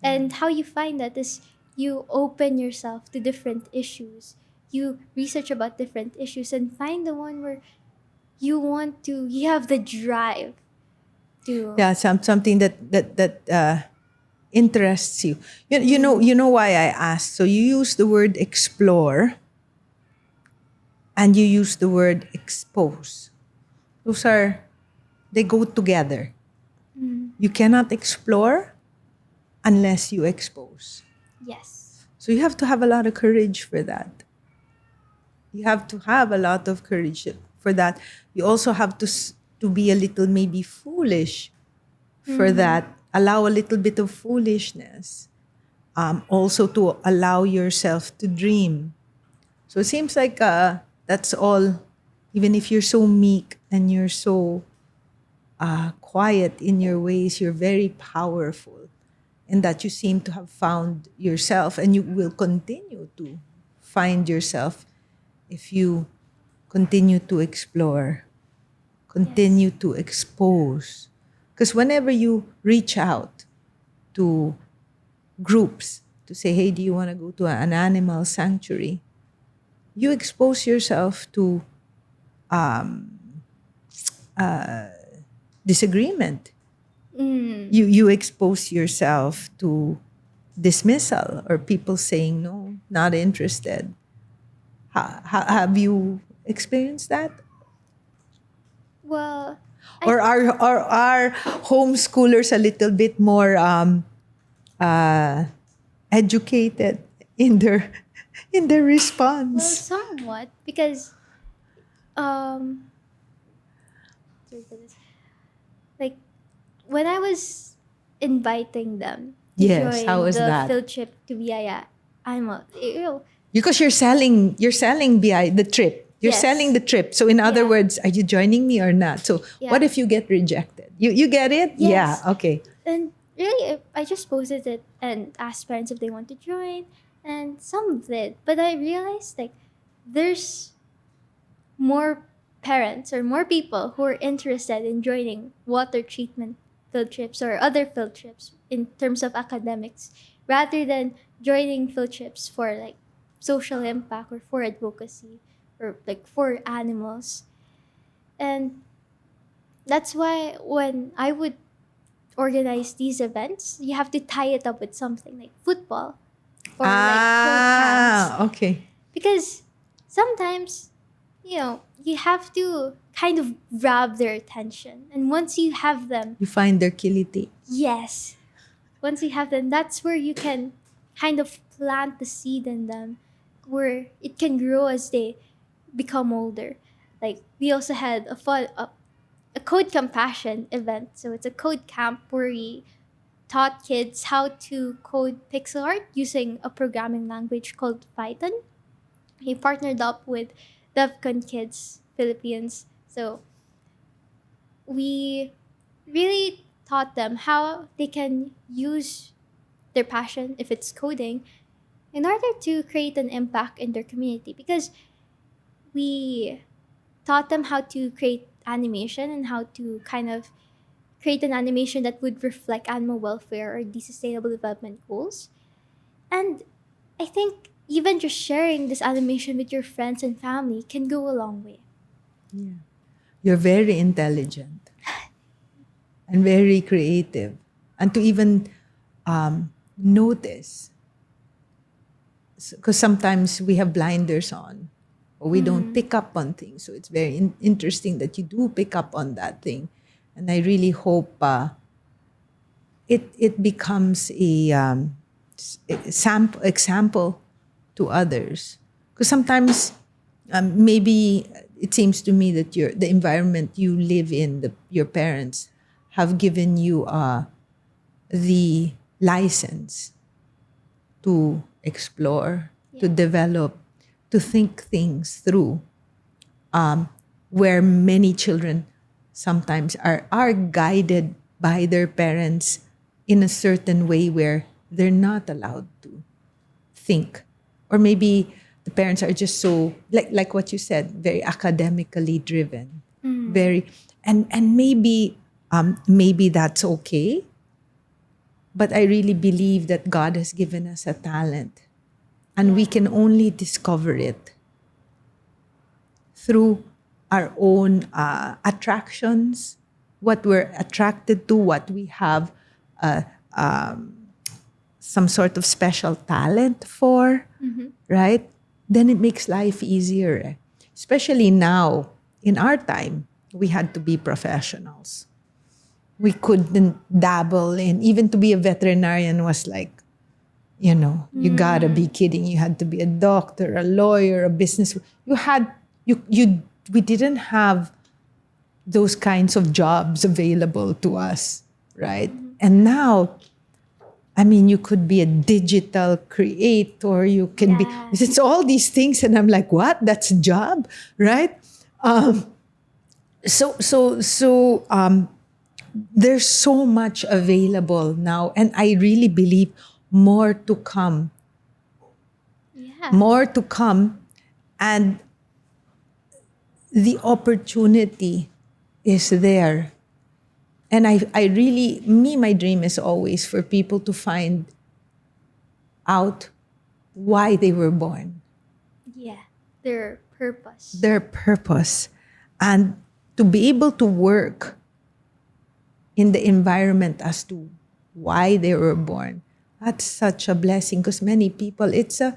And how you find that is you open yourself to different issues. You research about different issues and find the one where you have the drive to. Yeah, something that interests you. You know why I asked. So you use the word explore and you use the word expose. They go together. You cannot explore unless you expose. Yes. So you have to have a lot of courage for that. You have to have a lot of courage for that. You also have to be a little maybe foolish for that. Allow a little bit of foolishness. Also to allow yourself to dream. So it seems like that's all. Even if you're so meek and you're so quiet in your ways, you're very powerful. And that you seem to have found yourself, and you will continue to find yourself if you continue to explore, continue to expose. Because whenever you reach out to groups to say, hey, do you want to go to an animal sanctuary? You expose yourself to disagreement. You expose yourself to dismissal or people saying, no, not interested. Have you experienced that? Well, Or are homeschoolers a little bit more educated in their well, response? somewhat because um like when I was inviting them to Yes, how join was the that? field trip to Biaya, Because you're selling the trip. You're Yes. selling the trip. So in other Yeah. words, are you joining me or not? So what Yeah. if you get rejected? You get it? Yes. Yeah, okay. And really, I just posted it and asked parents if they want to join, and some did. But I realized like there's more parents or more people who are interested in joining water treatment field trips or other field trips in terms of academics rather than joining field trips for like social impact or for advocacy or like for animals. And that's why when I would organize these events, you have to tie it up with something like football or like code camps. Okay. Because sometimes, you have to kind of grab their attention. And once you have them, You find their kility. yes, once you have them, that's where you can kind of plant the seed in them, where it can grow as they become older. Like we also had a code compassion event. So it's a code camp where we taught kids how to code pixel art using a programming language called Python. He partnered up with DevCon Kids Philippines. So we really taught them how they can use their passion, if it's coding, in order to create an impact in their community. Because we taught them how to create animation and how to kind of create an animation that would reflect animal welfare or the sustainable development goals. And I think even just sharing this animation with your friends and family can go a long way. Yeah. You're very intelligent and very creative. And to even notice, because sometimes we have blinders on or we don't pick up on things. So it's very interesting that you do pick up on that thing. And I really hope it becomes example to others. Because sometimes maybe it seems to me that the environment you live in, your parents have given you the license to explore, to develop, to think things through, where many children sometimes are guided by their parents in a certain way where they're not allowed to think. Or maybe the parents are just so, like what you said, very academically driven. Very, and maybe that's okay. But I really believe that God has given us a talent, and we can only discover it through our own attractions, what we're attracted to, what we have some sort of special talent for, right? Then it makes life easier. Especially now, in our time, we had to be professionals. We couldn't dabble in, even to be a veterinarian was like, you gotta be kidding. You had to be a doctor, a lawyer, a business. We didn't have those kinds of jobs available to us, right? And now, I mean, you could be a digital creator. You can be, it's all these things. And I'm like, what? That's a job, right? So there's so much available now. And I really believe more to come. Yeah. More to come. And the opportunity is there. And I really, my dream is always for people to find out why they were born. Yeah. Their purpose. Their purpose. And to be able to work in the environment as to why they were born. That's such a blessing, because many people, it's a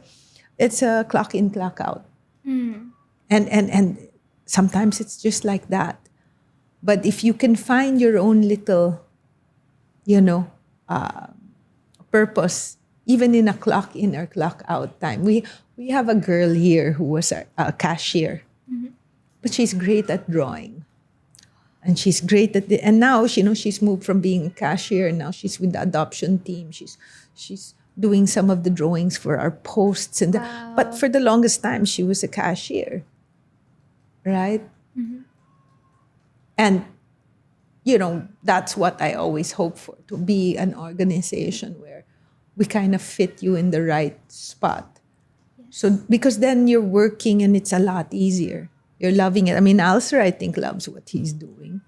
clock in, clock out. And sometimes it's just like that. But if you can find your own little, purpose, even in a clock in or clock out time. We have a girl here who was a cashier, but she's great at drawing. And she's great at and now, she's moved from being a cashier, and now she's with the adoption team. She's doing some of the drawings for our posts. But for the longest time, she was a cashier, right? And, that's what I always hope for, to be an organization where we kind of fit you in the right spot. So, because then you're working and it's a lot easier. You're loving it. I mean, Alcer, I think, loves what he's doing,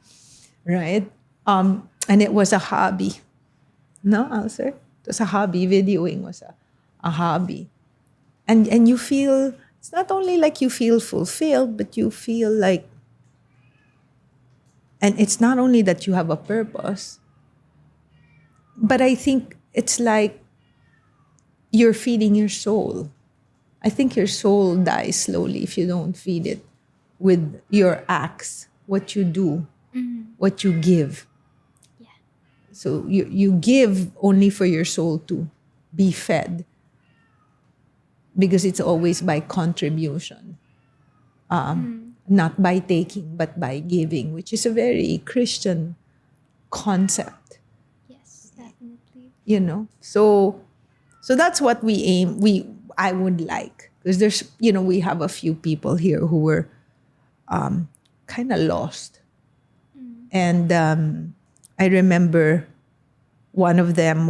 right? And it was a hobby. No, Alcer? It was a hobby. Videoing was a hobby. And you feel, it's not only like you feel fulfilled, but you feel like, and it's not only that you have a purpose, but I think it's like you're feeding your soul. I think your soul dies slowly if you don't feed it with your acts, what you do, what you give. Yeah. So you give only for your soul to be fed, because it's always by contribution, not by taking, but by giving, which is a very Christian concept, Yes, definitely. So that's what we aim. I would like, because we have a few people here who were kind of lost, and I remember one of them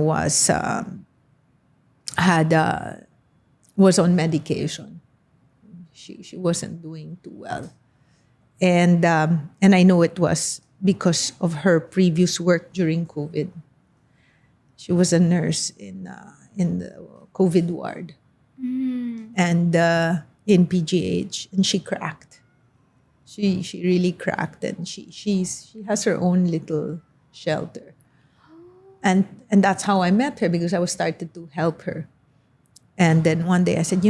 had was on medication. She wasn't doing too well, and I know it was because of her previous work during COVID. She was a nurse in the COVID ward, and in PGH, and she cracked. She really cracked, and she has her own little shelter, and that's how I met her, because I was started to help her. And then one day I said,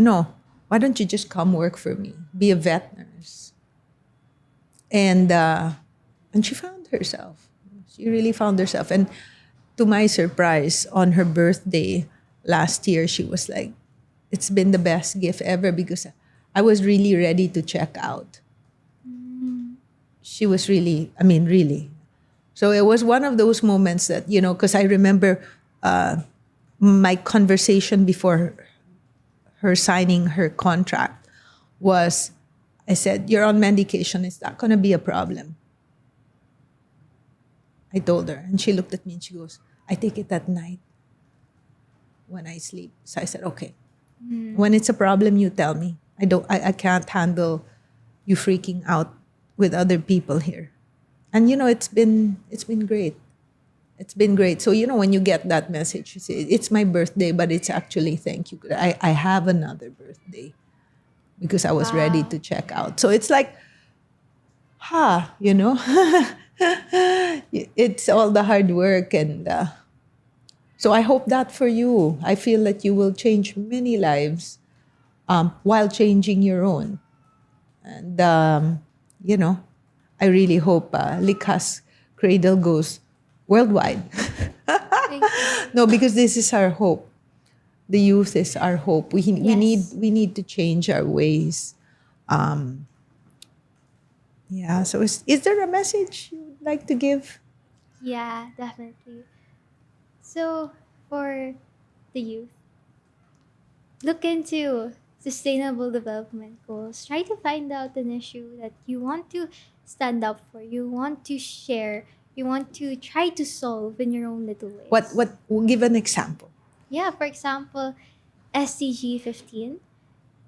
why don't you just come work for me, be a vet nurse? And she found herself. She really found herself. And to my surprise, on her birthday last year, she was like, it's been the best gift ever, because I was really ready to check out. She was really, I mean, really. So it was one of those moments that, because I remember my conversation before her signing her contract was, I said, you're on medication. It's not going to be a problem. I told her, and she looked at me and she goes, I take it at night when I sleep. So I said, okay. When it's a problem, you tell me. I can't handle you freaking out with other people here. And it's been great. It's been great. So when you get that message, you say, it's my birthday, but it's actually thank you. I have another birthday, because I was ready to check out. So it's like, it's all the hard work, and so I hope that for you. I feel that you will change many lives while changing your own. And, I really hope Likha's Cradle goes worldwide. Thank you. No, because this is our hope. The youth is our hope. We Yes. need to change our ways. Yeah. So is there a message you would like to give? Yeah, definitely. So, for the youth, look into sustainable development goals. Try to find out an issue that you want to stand up for, you want to share, you want to try to solve in your own little ways. What? Give an example. Yeah, for example, SDG 15.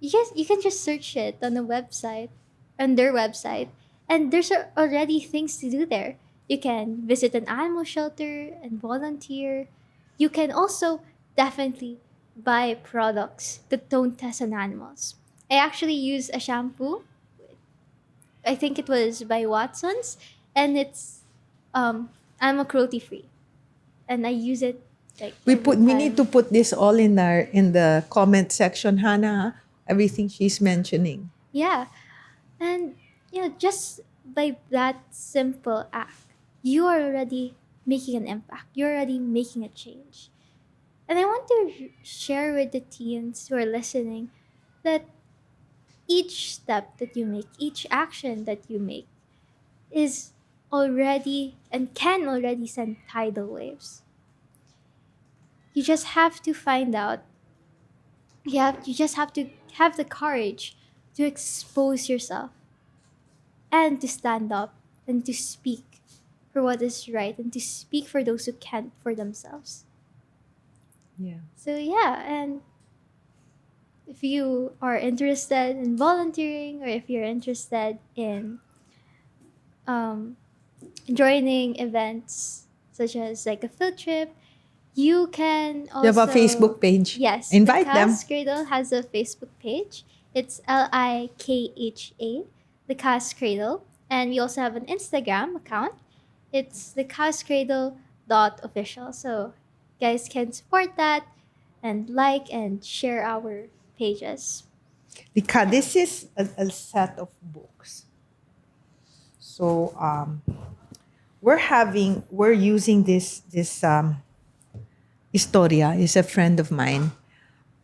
You can just search it on the website, on their website, and there's already things to do there. You can visit an animal shelter and volunteer. You can also definitely buy products that don't test on animals. I actually use a shampoo. I think it was by Watson's, and it's um animal cruelty free, and I use it like We need to put this all in the comment section, Hannah. Everything she's mentioning. Yeah. And just by that simple act, you are already making an impact. You're already making a change. And I want to share with the teens who are listening that each step that you make, each action that you make is already and can already send tidal waves. You just have to find out. You just have to have the courage to expose yourself and to stand up and to speak for what is right and to speak for those who can't for themselves. Yeah. So yeah, and if you are interested in volunteering or if you're interested in um, joining events such as like a field trip, you can also You have a Facebook page. Yes, Invite the them. Cast Cradle has a Facebook page. It's Likha, the Cast Cradle, and we also have an Instagram account. It's the Cast Cradle .official. So guys can support that and like and share our pages. Likha, this is a set of books. So we're using this Historia is a friend of mine,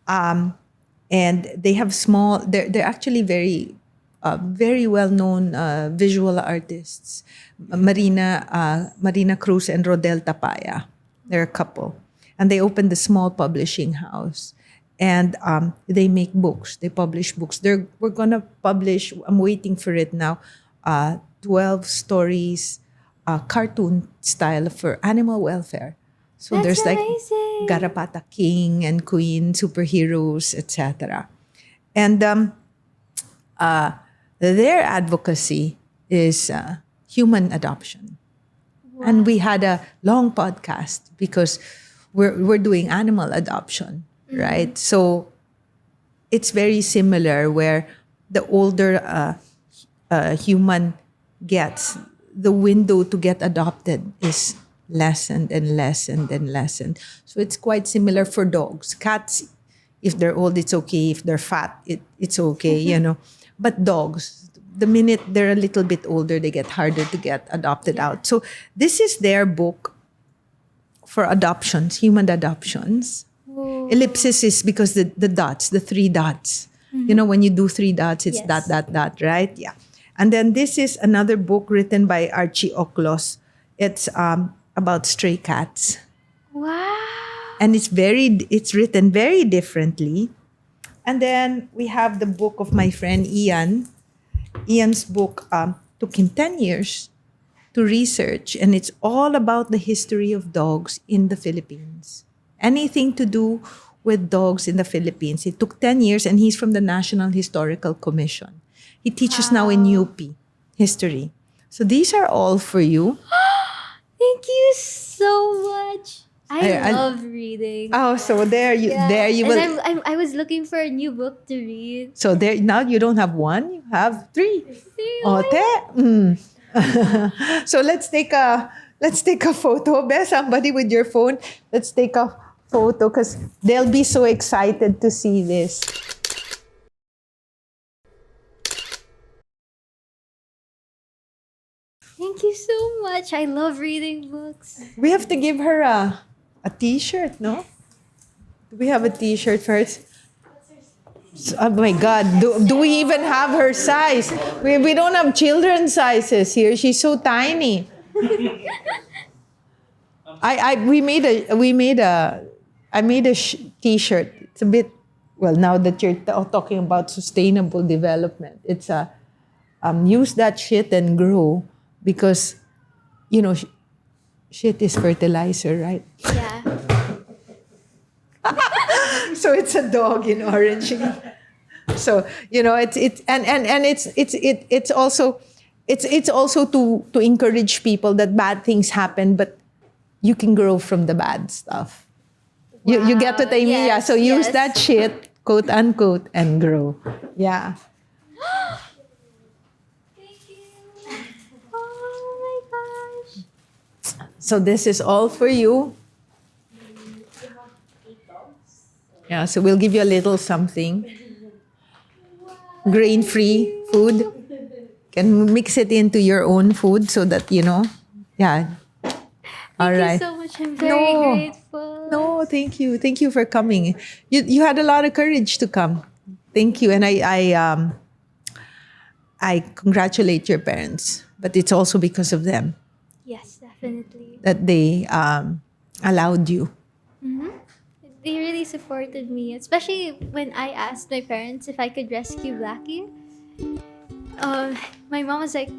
and they have small. They're actually very well known visual artists, Marina Cruz and Rodel Tapaya. They're a couple, and they opened a small publishing house, and they make books. They publish books. We're gonna publish. I'm waiting for it now. 12 stories, cartoon style for animal welfare. So That's there's like amazing. Garapata King and Queen, superheroes, etc. And their advocacy is human adoption. And we had a long podcast because we're doing animal adoption, right? So it's very similar where the older human gets, the window to get adopted is lessened and lessened and lessened. So it's quite similar for dogs. Cats, if they're old, it's okay. If they're fat, it's okay, you know. But dogs, the minute they're a little bit older, they get harder to get adopted out. So this is their book for adoptions, human adoptions. Whoa. Ellipsis is because the dots, the three dots. You know, when you do three dots, it's Yes. dot, right? Yeah. And then this is another book written by Archie Oklos. It's about stray cats. Wow. And it's written very differently. And then we have the book of my friend Ian. Ian's book took him 10 years to research, and it's all about the history of dogs in the Philippines. Anything to do with dogs in the Philippines. It took 10 years, and he's from the National Historical Commission. He teaches now in UP history. So these are all for you. Thank you so much. I I- love reading. Oh, so there you And will. I was looking for a new book to read. So there now you don't have one, you have three. See, Oh, te. So let's take a photo. Be somebody with your phone. Let's take a photo because they'll be so excited to see this. Thank you so much. I love reading books. We have to give her a t-shirt, no? Do we have a t-shirt first? Oh my God, do we even have her size? We don't have children's sizes here. She's so tiny. I made a t-shirt. It's a bit, well, now that you're talking about sustainable development, it's a use that shit and grow, because you know shit is fertilizer, right? Yeah. So it's a dog in orange. So it's also to encourage people that bad things happen, but you can grow from the bad stuff. You get what I mean? Yes, Yeah. So use yes. that shit, quote unquote, and grow. Yeah. Thank you. Oh my gosh. So this is all for you. Yeah, so we'll give you a little something. Grain-free food. Can mix it into your own food so that, yeah. All Thank right. you so much. I'm very No. grateful. No, thank you. Thank you for coming. You had a lot of courage to come. Thank you. And I congratulate your parents, but it's also because of them Yes, definitely. that they allowed you. They really supported me, especially when I asked my parents if I could rescue Blackie. My mom was like,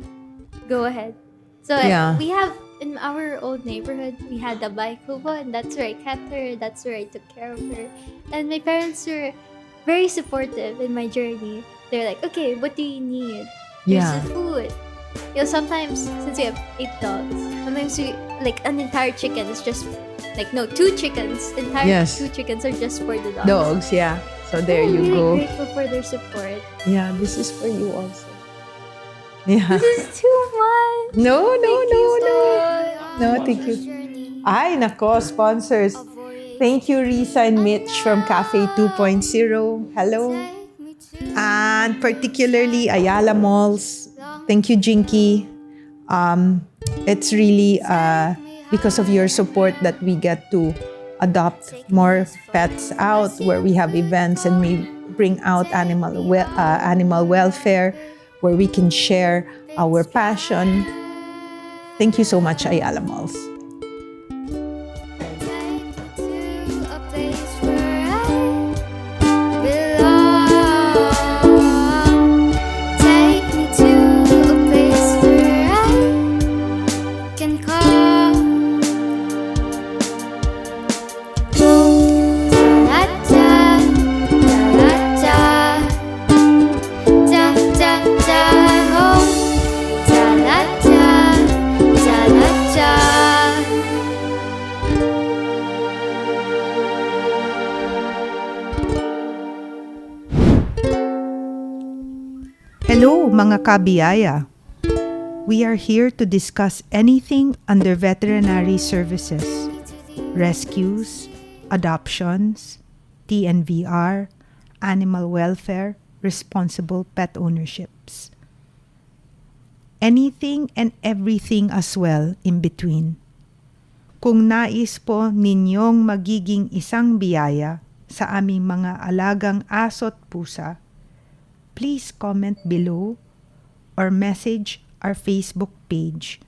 "Go ahead." So Yeah. we have in our old neighborhood, we had a bike kubo, and that's where I kept her. That's where I took care of her. And my parents were very supportive in my journey. They're like, "Okay, what do you need? Here's Yeah. the food." Sometimes since we have 8 dogs, sometimes we like an entire chicken is just like no 2 chickens. Entire Yes. 2 chickens are just for the dogs. Dogs, yeah. So there I'm you really go. grateful for their support. Yeah, this is for you also. Yeah. This is too much. No. So No, thank you. Ay, nako, sponsors. Thank you, Risa and Mitch from Cafe 2.0. Hello. And particularly Ayala Malls. Thank you, Jinky. It's really because of your support that we get to adopt more pets out, where we have events and we bring out animal welfare, where we can share our passion. Thank you so much, Ayala Malls. Hello mga kabiyaya! We are here to discuss anything under veterinary services, rescues, adoptions, TNVR, animal welfare, responsible pet ownerships. Anything and everything as well in between. Kung nais po ninyong magiging isang biyaya sa aming mga alagang aso't pusa, please comment below or message our Facebook page.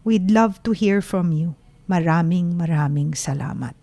We'd love to hear from you. Maraming salamat.